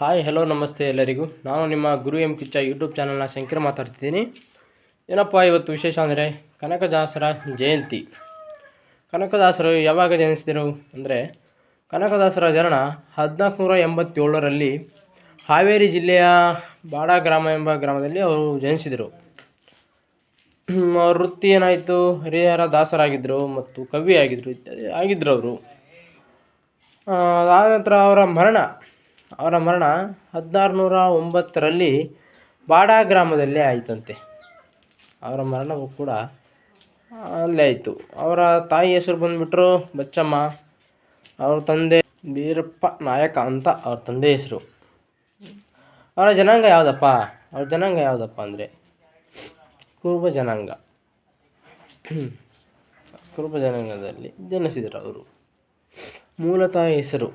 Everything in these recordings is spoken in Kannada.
ಹಾಯ್ ಹಲೋ ನಮಸ್ತೆ ಎಲ್ಲರಿಗೂ. ನಾನು ನಿಮ್ಮ ಗುರು ಎಂ ಕಿಚ್ಚ ಯೂಟ್ಯೂಬ್ ಚಾನಲ್ನ ಶಂಕರ್ ಮಾತಾಡ್ತಿದ್ದೀನಿ. ಏನಪ್ಪ ಇವತ್ತು ವಿಶೇಷ ಅಂದರೆ ಕನಕದಾಸರ ಜಯಂತಿ. ಕನಕದಾಸರು ಯಾವಾಗ ಜನಿಸಿದರು ಅಂದರೆ ಕನಕದಾಸರ ಜನನ 1487ರಲ್ಲಿ ಹಾವೇರಿ ಜಿಲ್ಲೆಯ ಬಾಡ ಗ್ರಾಮ ಎಂಬ ಗ್ರಾಮದಲ್ಲಿ ಅವರು ಜನಿಸಿದರು. ಅವ್ರ ವೃತ್ತಿ ಏನಾಯಿತು, ಹರಿಹರ ದಾಸರಾಗಿದ್ದರು ಮತ್ತು ಕವಿ ಆಗಿದ್ದರು ಅವರು. ಅದಾದ ನಂತರ ಅವರ ಮರಣ 1609ರಲ್ಲಿ ಬಾಡ ಗ್ರಾಮದಲ್ಲೇ ಆಯಿತಂತೆ. ಅವರ ಮರಣವೂ ಕೂಡ ಅಲ್ಲೇ ಆಯಿತು. ಅವರ ತಾಯಿ ಹೆಸರು ಬಂದುಬಿಟ್ರು ಬಚ್ಚಮ್ಮ, ಅವ್ರ ತಂದೆ ಬೀರಪ್ಪ ನಾಯಕ ಅಂತ ಅವ್ರ ತಂದೆ ಹೆಸರು. ಅವರ ಜನಾಂಗ ಯಾವುದಪ್ಪ ಅಂದರೆ ಕುರುಬ ಜನಾಂಗ. ಕುರುಬ ಜನಾಂಗದಲ್ಲಿ ಜನಿಸಿದರು ಅವರು. ಮೂಲತಃ ಹೆಸರು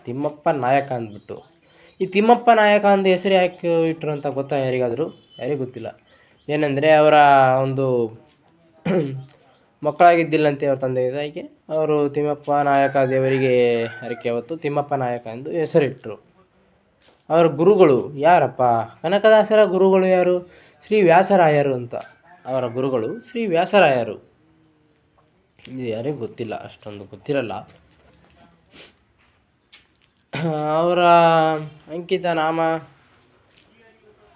ತಿಮ್ಮಪ್ಪ ನಾಯಕ ಅಂದ್ಬಿಟ್ಟು. ಈ ತಿಮ್ಮಪ್ಪ ನಾಯಕ ಅಂತ ಹೆಸರು ಯಾಕೆ ಇಟ್ಟರು ಅಂತ ಗೊತ್ತಾ ಯಾರಿಗಾದರೂ? ಯಾರಿಗೂ ಗೊತ್ತಿಲ್ಲ. ಏನೆಂದರೆ ಅವರ ಒಂದು ಮಕ್ಕಳಾಗಿದ್ದಿಲ್ಲಂತೆ ಅವ್ರ ತಂದೆ ತಾಯಿಗೆ. ಅವರು ತಿಮ್ಮಪ್ಪ ನಾಯಕ ದೇವರಿಗೆ ಹರಕೆ ಹೊತ್ತು ತಿಮ್ಮಪ್ಪ ನಾಯಕ ಎಂದು ಹೆಸರಿಟ್ಟರು. ಅವರ ಗುರುಗಳು ಯಾರಪ್ಪ? ಕನಕದಾಸರ ಗುರುಗಳು ಯಾರು? ಶ್ರೀ ವ್ಯಾಸರಾಯರು ಅಂತ. ಅವರ ಗುರುಗಳು ಶ್ರೀ ವ್ಯಾಸರಾಯರು. ಇದು ಯಾರಿಗೂ ಗೊತ್ತಿಲ್ಲ, ಅಷ್ಟೊಂದು ಗೊತ್ತಿರಲ್ಲ. ಅವರ ಅಂಕಿತ ನಾಮ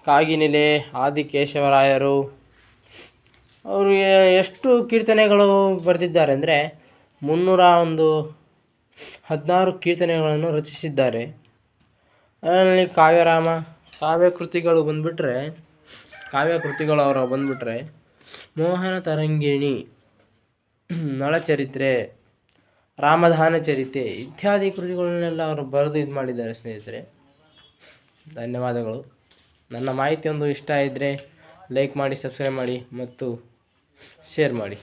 ಕಾಗಿನೆಲೆ ಆದಿಕೇಶವರಾಯರು. ಅವರು ಎಷ್ಟು ಕೀರ್ತನೆಗಳು ಬರೆದಿದ್ದಾರೆ ಅಂದರೆ 316 ಕೀರ್ತನೆಗಳನ್ನು ರಚಿಸಿದ್ದಾರೆ. ಅದರಲ್ಲಿ ಕಾವ್ಯಕೃತಿಗಳು ಬಂದುಬಿಟ್ರೆ ಮೋಹನ ತರಂಗಿಣಿ, ನಳಚರಿತ್ರೆ, ರಾಮದಾನ ಚರಿತೆ ಇತ್ಯಾದಿ ಕೃತಿಗಳನ್ನೆಲ್ಲ ಅವರು ಬರೆದು ಇದು ಮಾಡಿದ್ದಾರೆ ಸ್ನೇಹಿತರೆ. ಧನ್ಯವಾದಗಳು. ನನ್ನ ಮಾಹಿತಿ ಒಂದು ಇಷ್ಟ ಇದ್ದರೆ ಲೈಕ್ ಮಾಡಿ, ಸಬ್ಸ್ಕ್ರೈಬ್ ಮಾಡಿ ಮತ್ತು ಶೇರ್ ಮಾಡಿ.